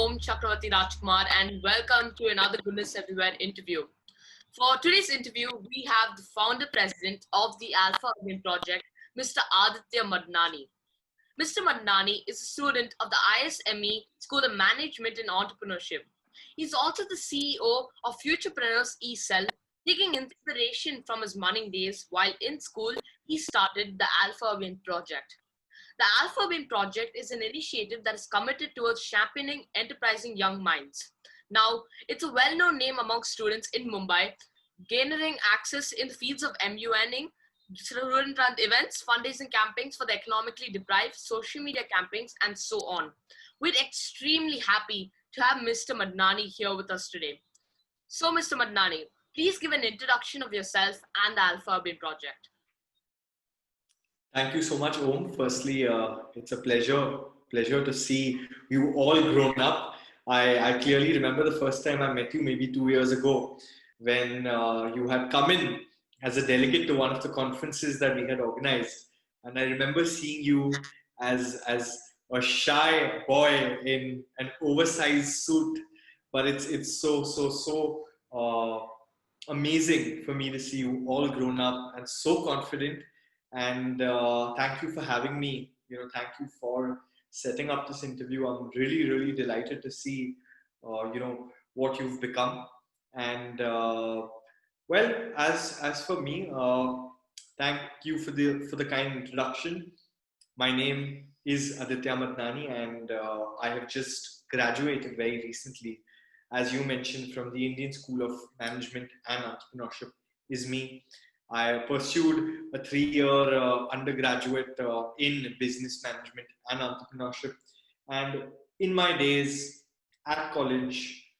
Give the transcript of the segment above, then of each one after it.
Om Chakravarthy Rajkumar and welcome to another Goodness Everywhere interview. For today's interview, we have the founder president of the Alpha Urbane project, Mr. Aditya Madnani. Mr. Madnani is a student of the ISME School of Management and Entrepreneurship. He's also the CEO of Futurepreneurs eCell, taking inspiration from his morning days while in school. He started the Alpha Urbane project. The Alpha Beam project is an initiative that is committed towards championing enterprising young minds. Now, it's a well-known name among students in Mumbai, gaining access in the fields of MUNing, student-run events, fundraising campaigns for the economically deprived, social media campaigns, and so on. We're extremely happy to have Mr. Madnani here with us today. So, Mr. Madnani, please give an introduction of yourself and the Alpha Beam project. Thank you so much, Om. Firstly, it's a pleasure to see you all grown up. I clearly remember the first time I met you maybe 2 years ago when you had come in as a delegate to one of the conferences that we had organized. And I remember seeing you as a shy boy in an oversized suit, but it's so amazing for me to see you all grown up and so confident. And thank you for having me. Thank you for setting up this interview. I'm really delighted to see, what you've become. And well, as for me, thank you for the kind introduction. My name is Aditya Madnani, and I have just graduated very recently, as you mentioned, from the Indian School of Management and Entrepreneurship. Is me. I pursued a 3-year undergraduate in business management and entrepreneurship. And in my days at college,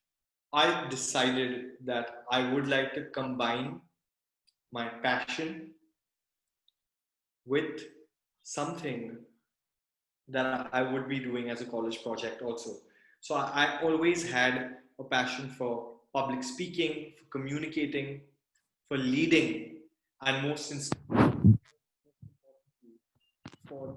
I decided that I would like to combine my passion with something that I would be doing as a college project also. So I always had a passion for public speaking, for communicating, for leading, and most for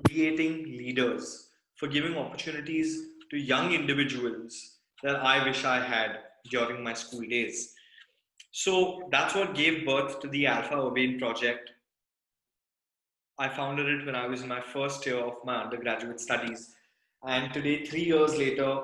creating leaders, for giving opportunities to young individuals that I wish I had during my school days. So that's what gave birth to the Alpha Urbane project. I founded it when I was in my first year of my undergraduate studies. And today, 3 years later,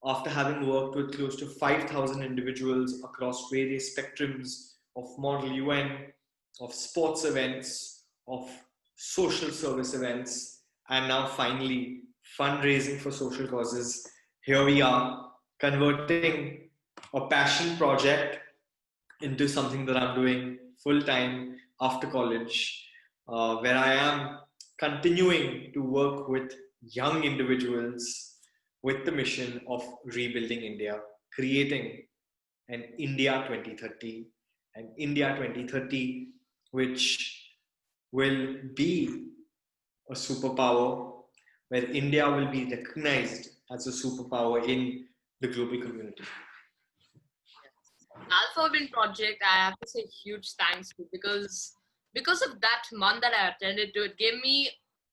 after having worked with close to 5,000 individuals across various spectrums of Model UN, of sports events, of social service events, and now finally fundraising for social causes, here we are converting a passion project into something that I'm doing full time after college, where I am continuing to work with young individuals with the mission of rebuilding India, creating an India 2030, which will be a superpower, where India will be recognized as a superpower in the global community. Alpha Urbane project, I have to say huge thanks to because of that month that I attended to, it gave me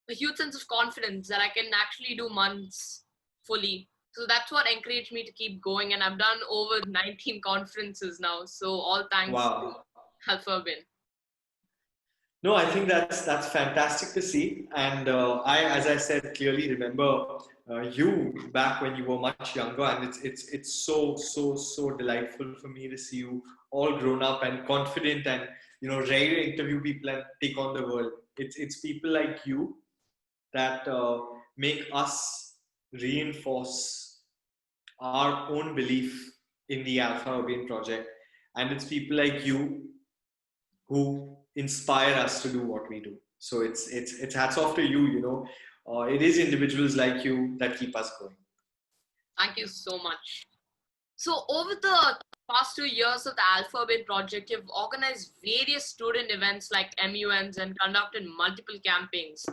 a huge sense of confidence that I can actually do months fully. So that's what encouraged me to keep going, and I've done over 19 conferences now. So all thanks to Alpha Urbane. No, I think that's fantastic to see, and as I said, clearly remember you back when you were much younger, and it's so delightful for me to see you all grown up and confident, and ready to interview people and take on the world. It's people like you that make us reinforce our own belief in the Alpha Urbane project, and it's people like you who inspire us to do what we do. So it's hats off to you. It is individuals like you that keep us going. Thank you so much. So over the past 2 years of the Alpha Urbane project, you've organized various student events like MUNs and conducted multiple campaigns.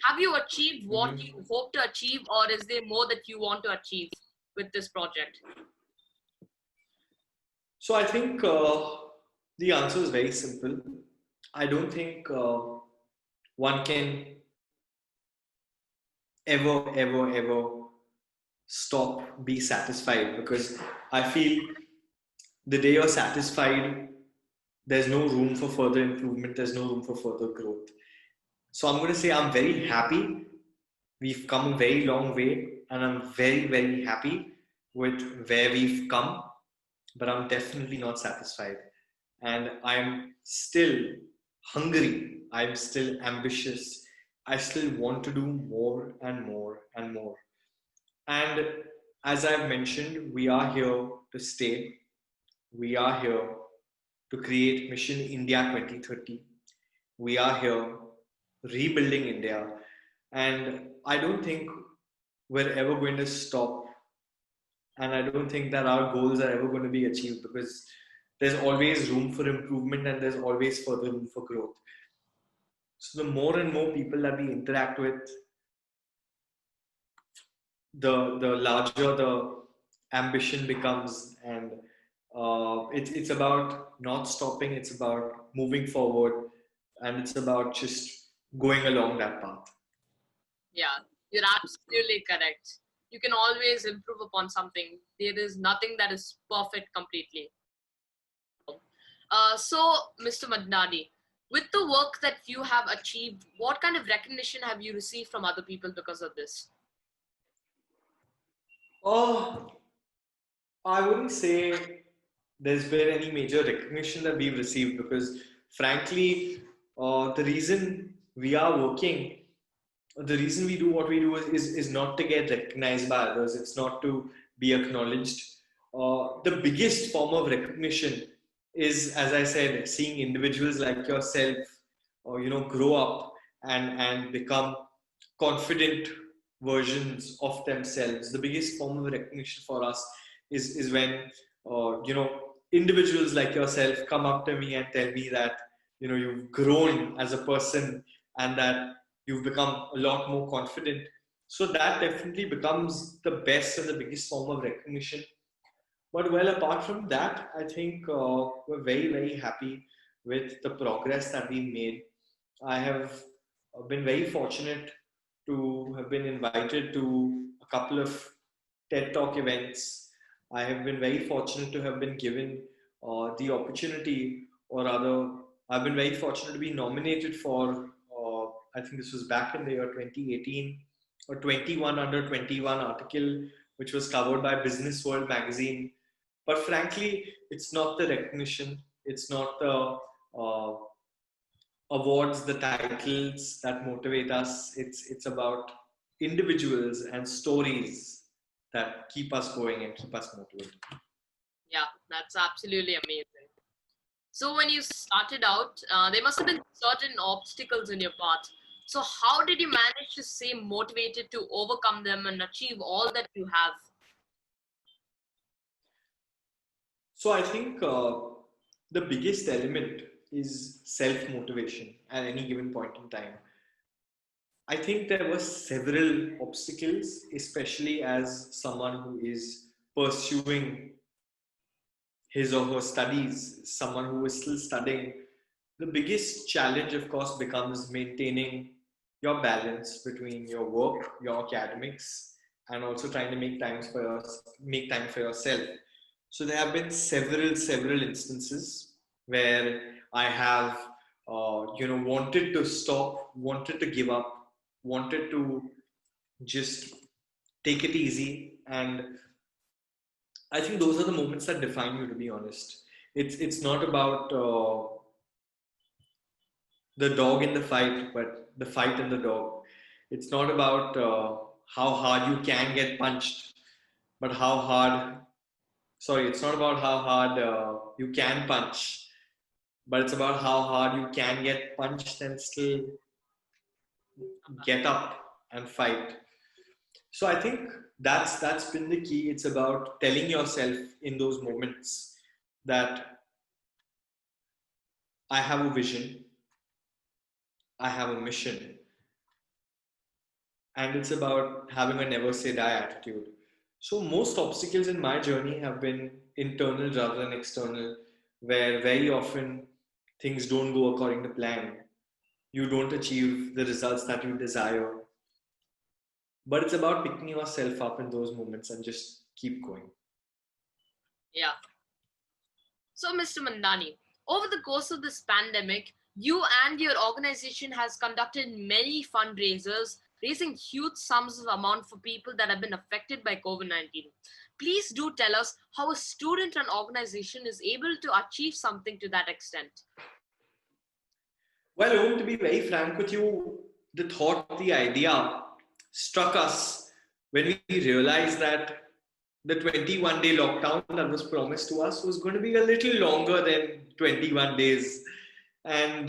Have you achieved what you hope to achieve, or is there more that you want to achieve with this project? So I think the answer is very simple. I don't think one can ever stop, be satisfied, because I feel the day you're satisfied, there's no room for further improvement, there's no room for further growth. So I'm going to say I'm very happy. We've come a very long way, and I'm very, very happy with where we've come, but I'm definitely not satisfied. And I'm still hungry, I'm still ambitious, I still want to do more and more and more. And as I've mentioned, we are here to stay. We are here to create Mission India 2030. We are here rebuilding India. And I don't think we're ever going to stop. And I don't think that our goals are ever going to be achieved, because there's always room for improvement and there's always further room for growth. So the more and more people that we interact with, the larger the ambition becomes, and it's about not stopping, it's about moving forward, and it's about just going along that path. Yeah, you're absolutely correct. You can always improve upon something. There is nothing that is perfect completely. So, Mr. Madnani, with the work that you have achieved, what kind of recognition have you received from other people because of this? Oh, I wouldn't say there's been any major recognition that we've received, because frankly, the reason we are working, the reason we do what we do is not to get recognized by others, it's not to be acknowledged. The biggest form of recognition is, as I said, seeing individuals like yourself, or grow up and become confident versions of themselves. The biggest form of recognition for us is when individuals like yourself come up to me and tell me that you've grown as a person, and that you've become a lot more confident. So that definitely becomes the best and the biggest form of recognition. But well, apart from that, I think we're very, very happy with the progress that we made. I have been very fortunate to have been invited to a couple of TED Talk events. I have been very fortunate to have been given the opportunity, or rather, I've been very fortunate to be nominated for, I think this was back in the year 2018, or 21 under 21 article, which was covered by Business World magazine. But frankly, it's not the recognition, it's not the awards, the titles that motivate us. It's about individuals and stories that keep us going and keep us motivated. Yeah, that's absolutely amazing. So, when you started out, there must have been certain obstacles in your path. So, how did you manage to stay motivated to overcome them and achieve all that you have? So I think the biggest element is self motivation at any given point in time. I think there were several obstacles, especially as someone who is pursuing his or her studies, someone who is still studying. The biggest challenge, of course, becomes maintaining your balance between your work, your academics, and also trying to make time for yourself. So there have been several instances where I have, wanted to stop, wanted to give up, wanted to just take it easy, and I think those are the moments that define you. To be honest, it's not about the dog in the fight, but the fight in the dog. It's not about how hard you can get punched, but how hard. Sorry, it's not about how hard you can punch, but it's about how hard you can get punched and still get up and fight. So I think that's been the key. It's about telling yourself in those moments that I have a vision, I have a mission, and it's about having a never say die attitude. So most obstacles in my journey have been internal rather than external, where very often things don't go according to plan. You don't achieve the results that you desire. but it's about picking yourself up in those moments and just keep going. Yeah. So, Mr. Mandani, over the course of this pandemic, you and your organization has conducted many fundraisers, raising huge sums of amount for people that have been affected by COVID-19. Please do tell us how a student-run organization is able to achieve something to that extent. Well, Om, to be very frank with you, the thought, the idea struck us when we realized that the 21-day lockdown that was promised to us was going to be a little longer than 21 days. And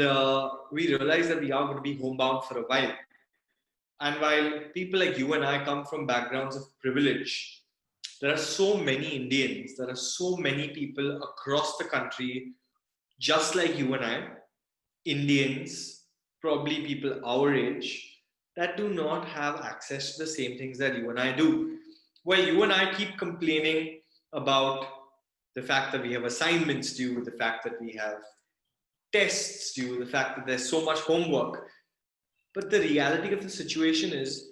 we realized that we are going to be homebound for a while. And while people like you and I come from backgrounds of privilege, there are so many Indians, there are so many people across the country, just like you and I, Indians, probably people our age, that do not have access to the same things that you and I do. Well, you and I keep complaining about the fact that we have assignments due, the fact that we have tests due, the fact that there's so much homework. But the reality of the situation is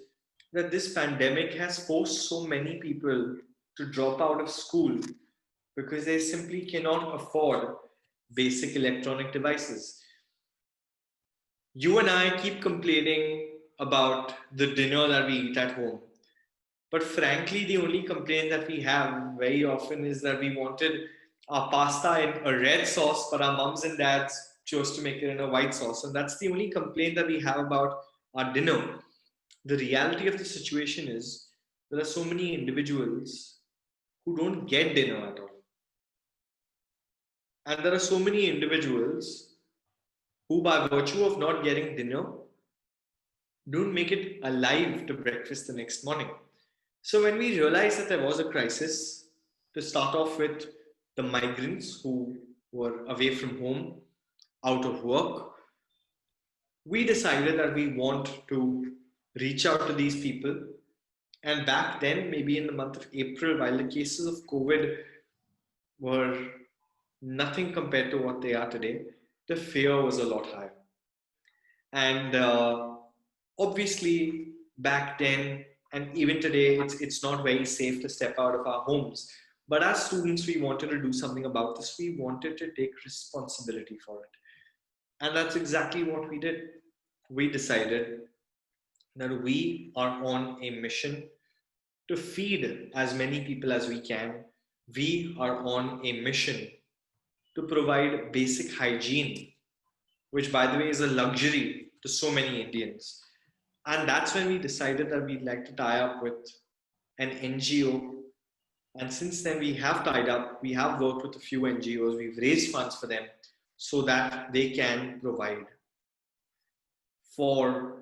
that this pandemic has forced so many people to drop out of school because they simply cannot afford basic electronic devices. You and I keep complaining about the dinner that we eat at home. But frankly, the only complaint that we have very often is that we wanted our pasta in a red sauce, but our mums and dads chose to make it in a white sauce. And that's the only complaint that we have about our dinner. The reality of the situation is there are so many individuals who don't get dinner at all. And there are so many individuals who, by virtue of not getting dinner, don't make it alive to breakfast the next morning. So when we realized that there was a crisis, to start off with the migrants who were away from home, out of work, we decided that we want to reach out to these people. And back then, maybe in the month of April, while the cases of COVID were nothing compared to what they are today, the fear was a lot higher. And obviously, back then and even today, it's not very safe to step out of our homes. But as students, we wanted to do something about this. We wanted to take responsibility for it. And that's exactly what we did. We decided that we are on a mission to feed as many people as we can. We are on a mission to provide basic hygiene, which, by the way, is a luxury to so many Indians. And that's when we decided that we'd like to tie up with an NGO. And since then, we have tied up, we have worked with a few NGOs, we've raised funds for them so that they can provide for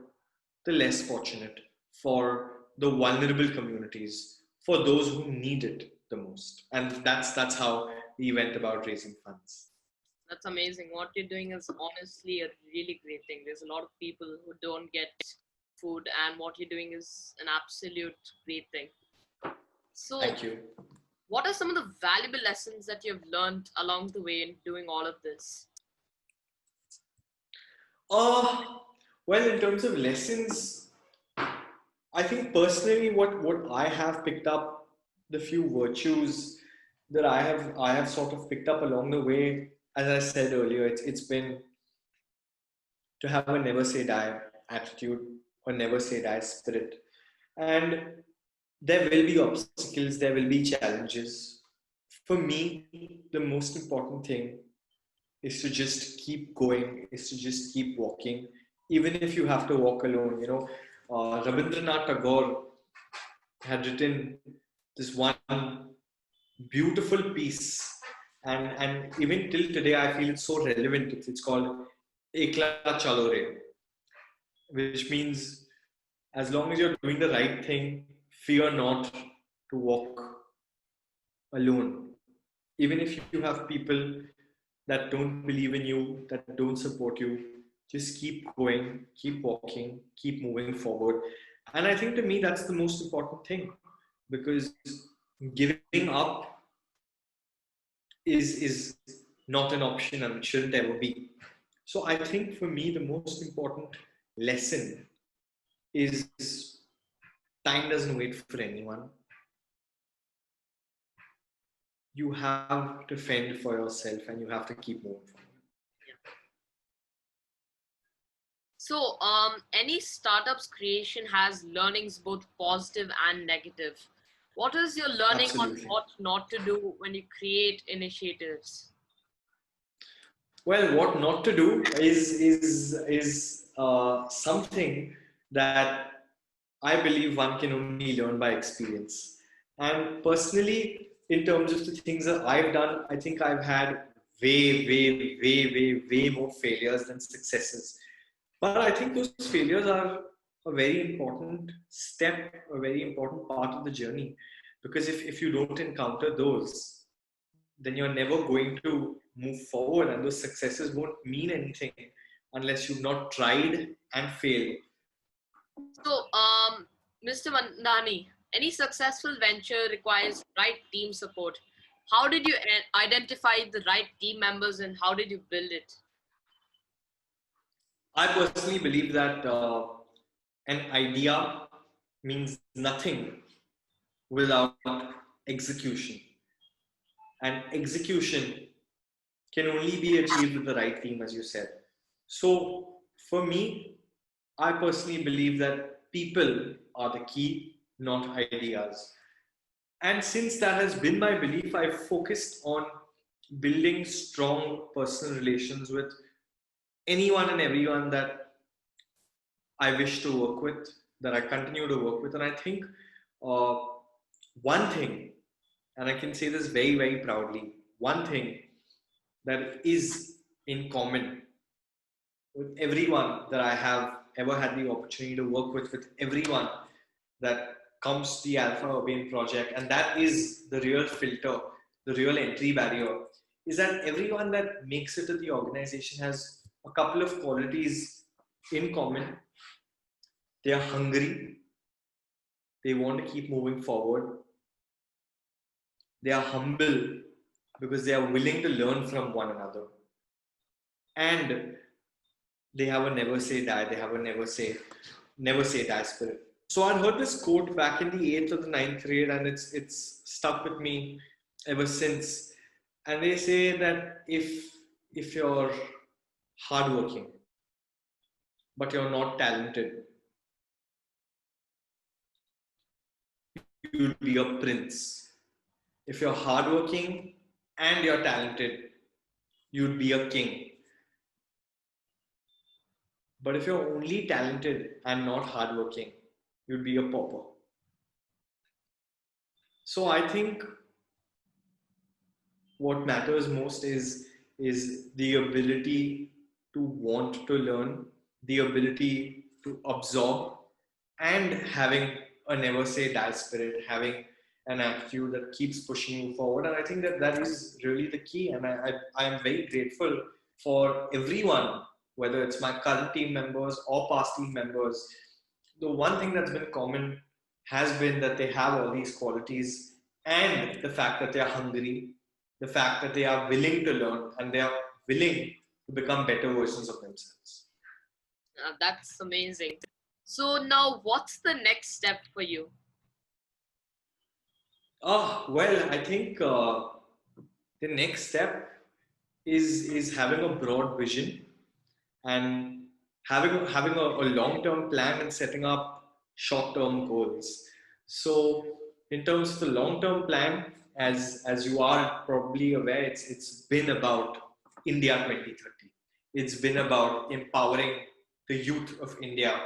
the less fortunate, for the vulnerable communities, for those who need it the most. And that's how we went about raising funds. That's amazing. What you're doing is honestly a really great thing. There's a lot of people who don't get food, and what you're doing is an absolute great thing. So, Thank you. what are some of the valuable lessons that you've learned along the way in doing all of this? Uh, well, in terms of lessons, I think personally, what I have picked up, the few virtues that I have sort of picked up along the way, as I said earlier, it's been to have a never say die attitude or never say die spirit, and there will be obstacles, there will be challenges. For me, the most important thing is to just keep going, is to just keep walking, even if you have to walk alone. Rabindranath Tagore had written this one beautiful piece, and even till today, I feel it's so relevant. It's called Ekla Chalo Re, which means as long as you're doing the right thing, fear not to walk alone. Even if you have people that don't believe in you, that don't support you, just keep going, keep walking, keep moving forward. And I think to me, that's the most important thing, because giving up is not an option and it shouldn't ever be. So I think for me, the most important lesson is time doesn't wait for anyone. You have to fend for yourself and you have to keep moving forward. So, any startup's creation has learnings both positive and negative. What is your learning on Absolutely. what not to do when you create initiatives? Well, what not to do is something that I believe one can only learn by experience. And personally, in terms of the things that I've done, I think I've had way more failures than successes. But I think those failures are a very important step, a very important part of the journey. Because if you don't encounter those, then you're never going to move forward, and those successes won't mean anything unless you've not tried and failed. So, Mr. Mandani, any successful venture requires right team support. How did you identify the right team members and how did you build it? I personally believe that an idea means nothing without execution, and execution can only be achieved with the right team, as you said. So, for me, I personally believe that people are the key, not ideas. And since that has been my belief, I've focused on building strong personal relations with anyone and everyone that I wish to work with, that I continue to work with. And I think uh, one thing, and I can say this very proudly, one thing that is in common with everyone that I have ever had the opportunity to work with everyone that comes to the Alpha Urbane project, and that is the real filter, the real entry barrier, is that everyone that makes it to the organization has a couple of qualities in common. They are hungry, they want to keep moving forward, they are humble because they are willing to learn from one another, and they have a never say die, they have a never say die spirit. So I'd heard this quote back in the eighth or the ninth grade, and it's stuck with me ever since. And they say that if you're hardworking but you're not talented, you'll be a prince. If you're hardworking and you're talented, you'd be a king. But if you're only talented and not hardworking, you'd be a pauper. So I think what matters most is the ability to want to learn, the ability to absorb, and having a never say die spirit, having an attitude that keeps pushing you forward. And I think that that is really the key. And I am very grateful for everyone, whether it's my current team members or past team members. The one thing that's been common has been that they have all these qualities, and the fact that they are hungry, the fact that they are willing to learn, and they are willing to become better versions of themselves. That's amazing. So, now what's the next step for you? Well, I think the next step is having a broad vision and having a long term plan and setting up short term goals. So, in terms of the long term plan, as you are probably aware, it's been about India 2030. It's been about empowering the youth of India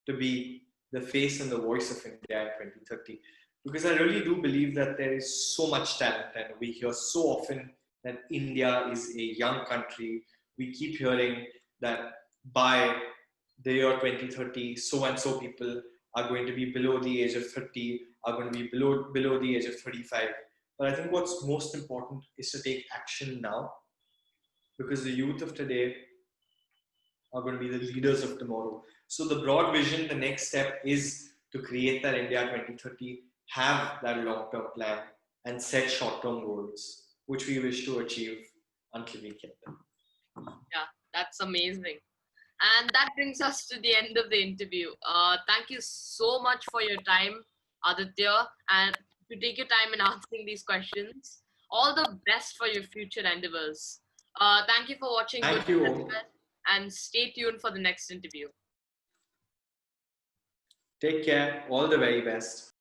to be the face and the voice of India in 2030. Because I really do believe that there is so much talent, and we hear so often that India is a young country. We keep hearing that by the year 2030, so and so people are going to be below the age of 30, are going to be below the age of 35. But I think what's most important is to take action now, because the youth of today are going to be the leaders of tomorrow. So the broad vision, the next step is to create that India 2030, have that long-term plan, and set short-term goals, which we wish to achieve until we get them. Yeah, that's amazing. And that brings us to the end of the interview. Thank you so much for your time, Aditya, and to take your time in answering these questions. All the best for your future endeavors. Thank you for watching Good Thank you, Om. and stay tuned for the next interview. Take care. All the very best.